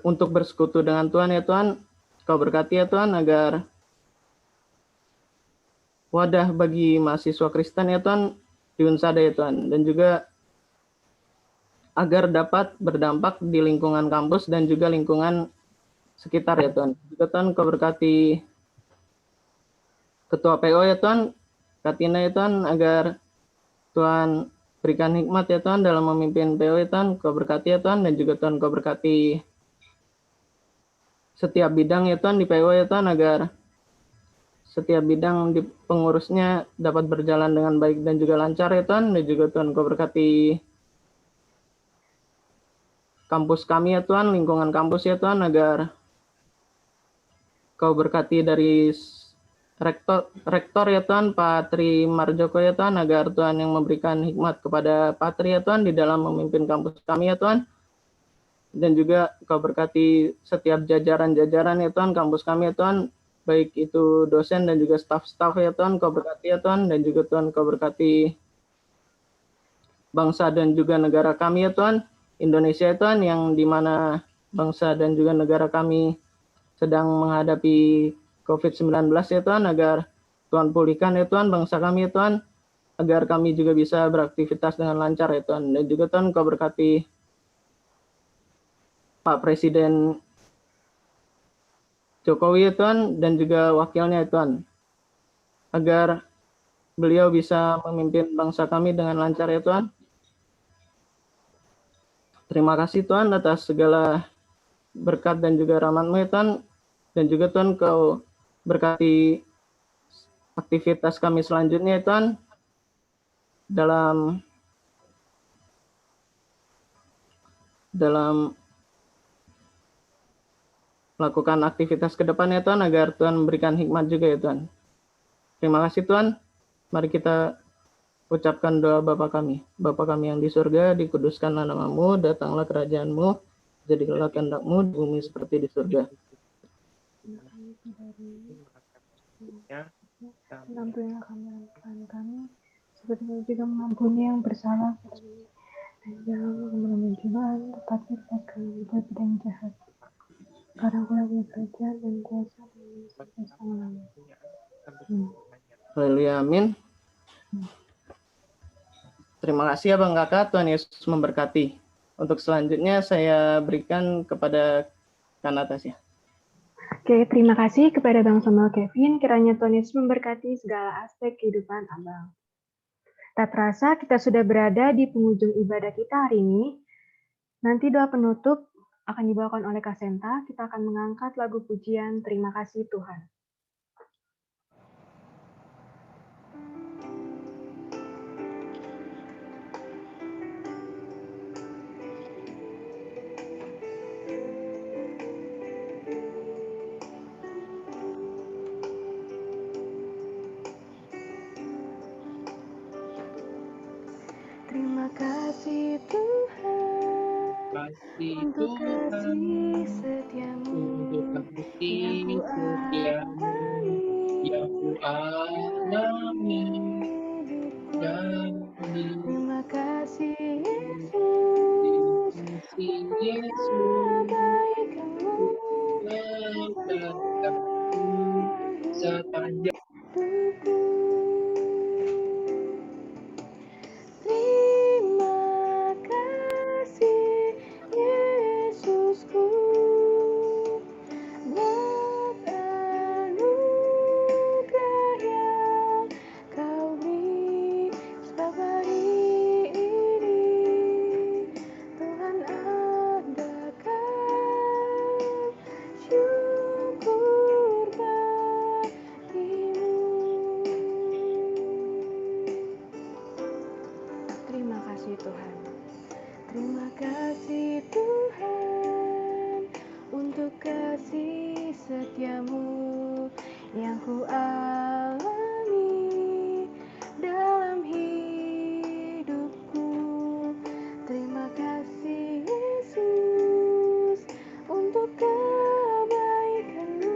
untuk bersekutu dengan Tuhan ya Tuhan, Kau berkati ya Tuhan agar wadah bagi mahasiswa Kristen ya Tuhan di Unsada ya Tuhan, dan juga agar dapat berdampak di lingkungan kampus dan juga lingkungan sekitar ya Tuhan. Juga Tuhan Kau berkati Ketua PO ya Tuhan, Katina ya Tuhan, agar Tuhan berikan hikmat ya Tuhan dalam memimpin PO ya Tuhan, Kau berkati ya Tuhan, dan juga Tuhan Kau berkati setiap bidang ya Tuhan di PO ya Tuhan, agar setiap bidang di pengurusnya dapat berjalan dengan baik dan juga lancar ya Tuhan, dan juga Tuhan Kau berkati kampus kami ya Tuhan, lingkungan kampus ya Tuhan, agar Kau berkati dari rektor ya Tuhan, Pak Tri Marjoko ya Tuhan, agar Tuhan yang memberikan hikmat kepada Pak Tri ya Tuhan di dalam memimpin kampus kami ya Tuhan, dan juga Kau berkati setiap jajaran-jajaran ya Tuhan, kampus kami ya Tuhan, baik itu dosen dan juga staf-staf ya Tuhan, Kau berkati ya Tuhan, dan juga Tuhan Kau berkati bangsa dan juga negara kami ya Tuhan, Indonesia ya Tuhan, yang dimana bangsa dan juga negara kami sedang menghadapi COVID-19 ya Tuhan, agar Tuhan pulihkan ya Tuhan bangsa kami ya Tuhan, agar kami juga bisa beraktivitas dengan lancar ya Tuhan, dan juga Tuhan Kau berkati Pak Presiden Jokowi ya Tuhan, dan juga wakilnya ya Tuhan, agar beliau bisa memimpin bangsa kami dengan lancar ya Tuhan. Terima kasih Tuhan atas segala berkat dan juga rahmat-Mu ya Tuhan, dan juga Tuhan Kau berkati aktivitas kami selanjutnya ya Tuhan, dalam melakukan aktivitas ke depan ya Tuhan, agar Tuhan memberikan hikmat juga ya Tuhan. Terima kasih Tuhan. Mari kita ucapkan doa Bapa kami. Bapa kami yang di surga, dikuduskanlah nama-Mu, datanglah kerajaan-Mu, jadilah kehendak-Mu di bumi seperti di surga. Ampunilah kami, seperti kami juga mengampuni yang bersalah kepada kami. Dan jangan mengambil Tuhan, tetapi lepaskan kami dari yang jahat. Karena Engkau punya kerajaan dan kuasa dan sampai selama-lamanya. Haleluya, amin. Terima kasih Abang Kakak, Tuhan Yesus memberkati. Untuk selanjutnya saya berikan kepada Kak Natasha. Oke, terima kasih kepada Bang Samuel Kevin. Kiranya Tuhan Yesus memberkati segala aspek kehidupan Abang. Tak terasa kita sudah berada di penghujung ibadah kita hari ini. Nanti doa penutup akan dibawakan oleh Kak Senta. Kita akan mengangkat lagu pujian Terima Kasih Tuhan. Terima kasih Tuhan untuk kasih setiamu yang ku alami hidupku. Terima kasih Yesus abaikanmu sepanjang hidupku. Terima kasih Yesusku buat anugerah yang Kau beri. Sebab hari ini Tuhan adakan syukur bagimu. Terima kasih Tuhan. Terima kasih Tuhan untuk kasih setiamu yang ku alami dalam hidupku. Terima kasih Yesus untuk kebaikan-Mu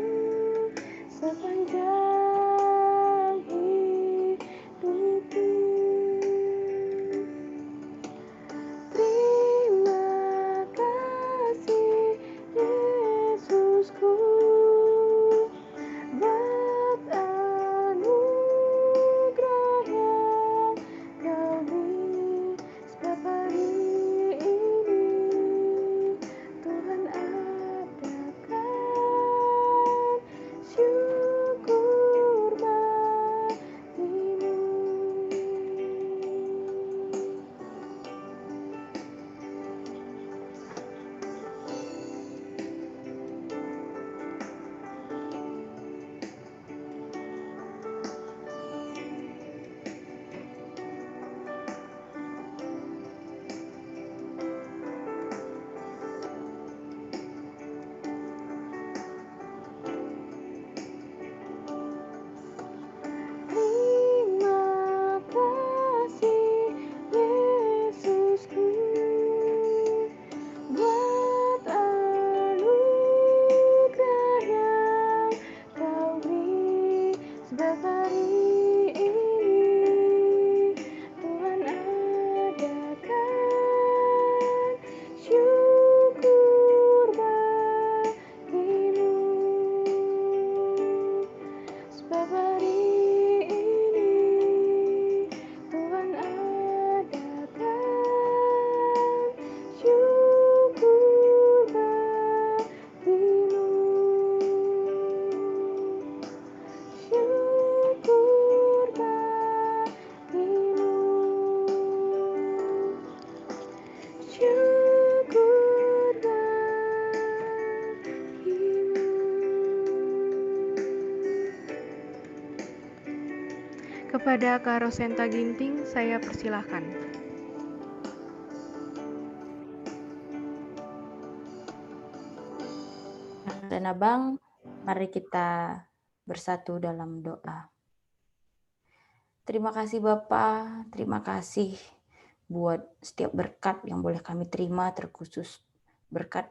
sepanjang hidupku. Terima kasih Yesusku buat anugerah yang Kau beri setiap hari ini. Tuhan adakan syukur bagimu. Terima kasih Yesusku buat anugerah yang Kau beri setiap hari ini. Tuhan adakan syukur bagimu. Sebab hari ini Tuhan adakan syukur bagimu. Syukur bagimu. Syukur bagimu. Kepada Kak Rosenta Ginting, saya persilahkan. Dan Abang, mari kita bersatu dalam doa. Terima kasih Bapa, terima kasih buat setiap berkat yang boleh kami terima, terkhusus berkat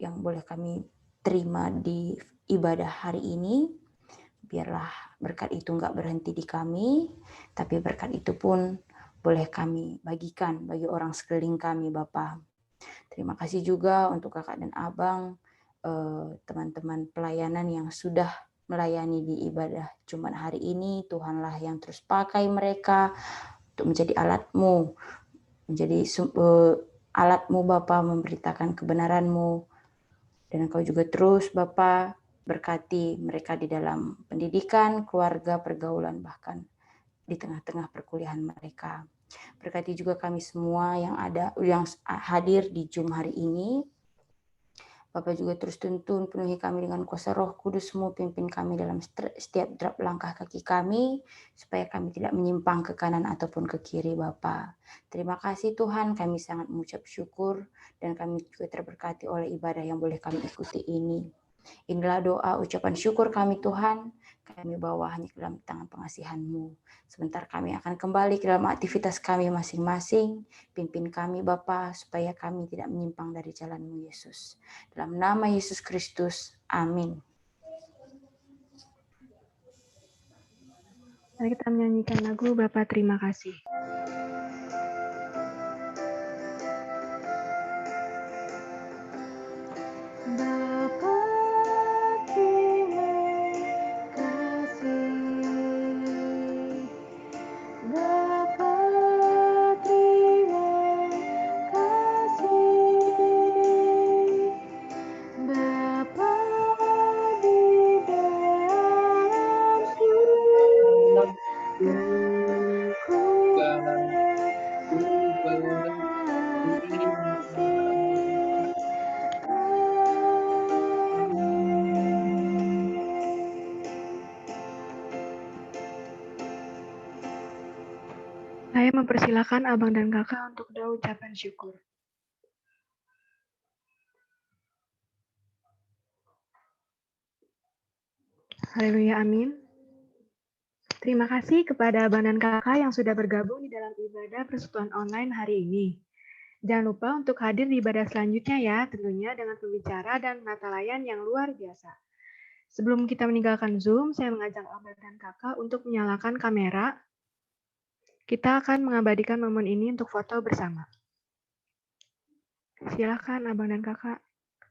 yang boleh kami terima di ibadah hari ini. Biarlah berkat itu enggak berhenti di kami, tapi berkat itu pun boleh kami bagikan bagi orang sekeliling kami, Bapa. Terima kasih juga untuk kakak dan abang, teman-teman pelayanan yang sudah melayani di ibadah Jumat hari ini. Tuhanlah yang terus pakai mereka untuk menjadi alat-Mu, menjadi alat-Mu Bapa, memberitakan kebenaran-Mu. Dan Engkau juga terus Bapa berkati mereka di dalam pendidikan, keluarga, pergaulan, bahkan di tengah-tengah perkuliahan mereka. Berkati juga kami semua yang hadir di Zoom hari ini. Bapak juga terus tuntun, penuhi kami dengan kuasa Roh Kudus-Mu, pimpin kami dalam setiap derap langkah kaki kami, supaya kami tidak menyimpang ke kanan ataupun ke kiri, Bapa. Terima kasih Tuhan, kami sangat mengucap syukur, dan kami juga terberkati oleh ibadah yang boleh kami ikuti ini. Inilah doa ucapan syukur kami Tuhan, kami bawa hanya ke dalam tangan pengasihan-Mu. Sebentar kami akan kembali ke dalam aktivitas kami masing-masing. Pimpin kami Bapa, supaya kami tidak menyimpang dari jalan-Mu Yesus. Dalam nama Yesus Kristus, amin. Mari kita menyanyikan lagu Bapa Terima Kasih. Bapa terima kasih. Bapa terima kasih. Bapa di dalam surga, ku berterima kasih. Saya mempersilahkan abang dan kakak untuk doa ucapan syukur. Haleluya, amin. Terima kasih kepada Abang dan Kakak yang sudah bergabung di dalam ibadah persekutuan online hari ini. Jangan lupa untuk hadir di ibadah selanjutnya ya, tentunya dengan pembicara dan penata layan yang luar biasa. Sebelum kita meninggalkan Zoom, saya mengajak Abang dan Kakak untuk menyalakan kamera. Kita akan mengabadikan momen ini untuk foto bersama. Silakan Abang dan Kakak,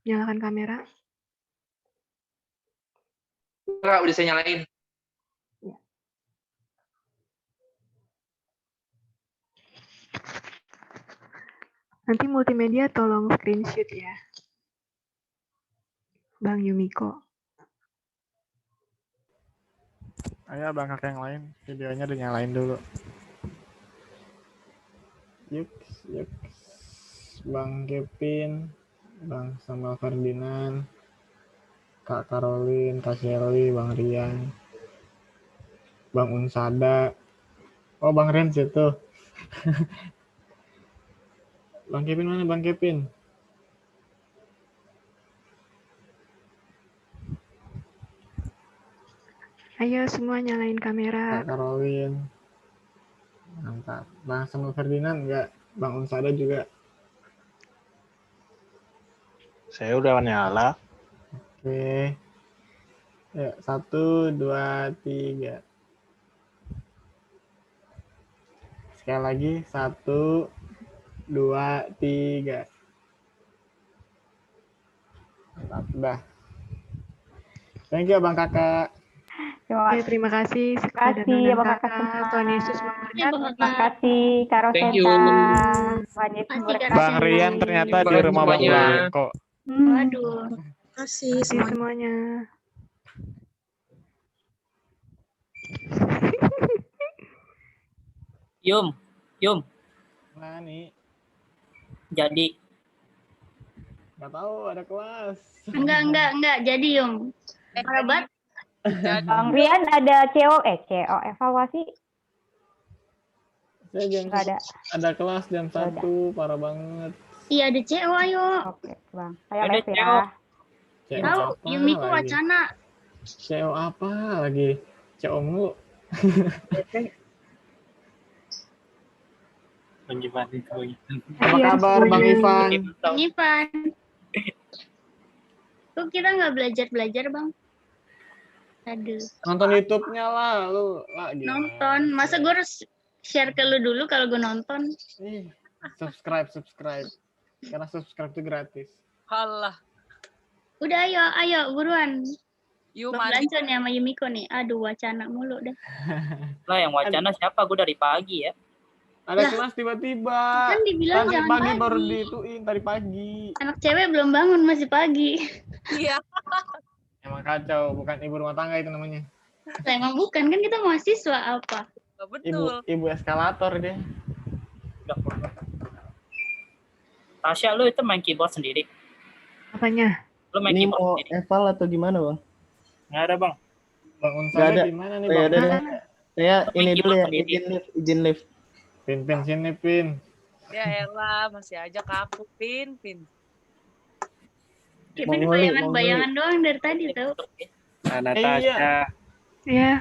nyalakan kamera. Kak, udah saya nyalain. Nanti multimedia tolong screenshot ya. Bang Yumiko. Ayo Bang Kakak yang lain, videonya dinyalain dulu. Yuk. Bang Kevin, Bang Samuel Ferdinand, Kak Caroline, Kak Shelly, Bang Rian, Bang Unsada. Oh, Bang Rian situ. Bang Kevin mana Bang Kevin? Ayo semua nyalain kamera. Kak Caroline. Mantap. Bang Samuel Ferdinand enggak? Bang Unsada juga. Saya udah nyala. Oke. Ya, 1, 2, 3. Sekali lagi, 1, 2, 3. Mantap, udah. Thank you Bang Kakak. Terima kasih kepada Abang dan Kakak. Tuhan Yesus memberkati. Terima kasih, Kak Thank you. Rosetta. Tuhan Yesus memberkati. Bang Rian ternyata di Terima rumah kasih Bang semuanya. Blanko. Waduh. Terima kasih semuanya. Yum, Nah nih, jadi nggak tahu ada kelas. Enggak. Jadi, Yung. Parah banget. Bang Rian ada CO evaluasi. Saya jam Nggak ada. ada kelas jam 1, parah banget. Iya, ada CO, ayo. Oke, Bang. Saya Ada live ya. CO. CO Tahu, apa Yumiko lagi? Wacana. CO apa lagi? CO mulu. Apa Iya, kabar Bang semuanya. Ivan? Bang Ivan. Kok kita nggak belajar, Bang? Aduh. Nonton YouTube-nya lah lu lagi. Nonton. Masa gue harus share ke lu dulu kalau gue nonton? Subscribe. Karena subscribe itu gratis. Halah, Udah, ayo, buruan. yuk Bang mandi. Blanco nih sama Yumiko nih. Aduh, Wacana mulu dah. lah yang wacana siapa? Gue dari pagi ya. Ada Lah. kelas tiba-tiba. Kan dibilang Tadi jangan pagi pagi. baru dituin tadi pagi. Anak cewek belum bangun, masih pagi. Iya. Emang kacau, bukan ibu rumah tangga itu namanya. Lah, emang bukan, kan kita mahasiswa apa? Betul. Ibu eskalator dia. Tasya, lu itu main keyboard sendiri? Apanya? Lu main Ini keyboard mau sendiri? eval atau gimana, Bang? Nggak ada, Bang. Bang Nggak Unsada ada. gimana nih Oh, ya, Bang? ada. Saya ini Main dulu ya, keyboard sendiri. izin live. Pin sini Pin. Ya elah, masih aja kaku, Pin. Kita Bang di Wali, bayangan doang dari tadi tau. Natasha. Iya. Ya.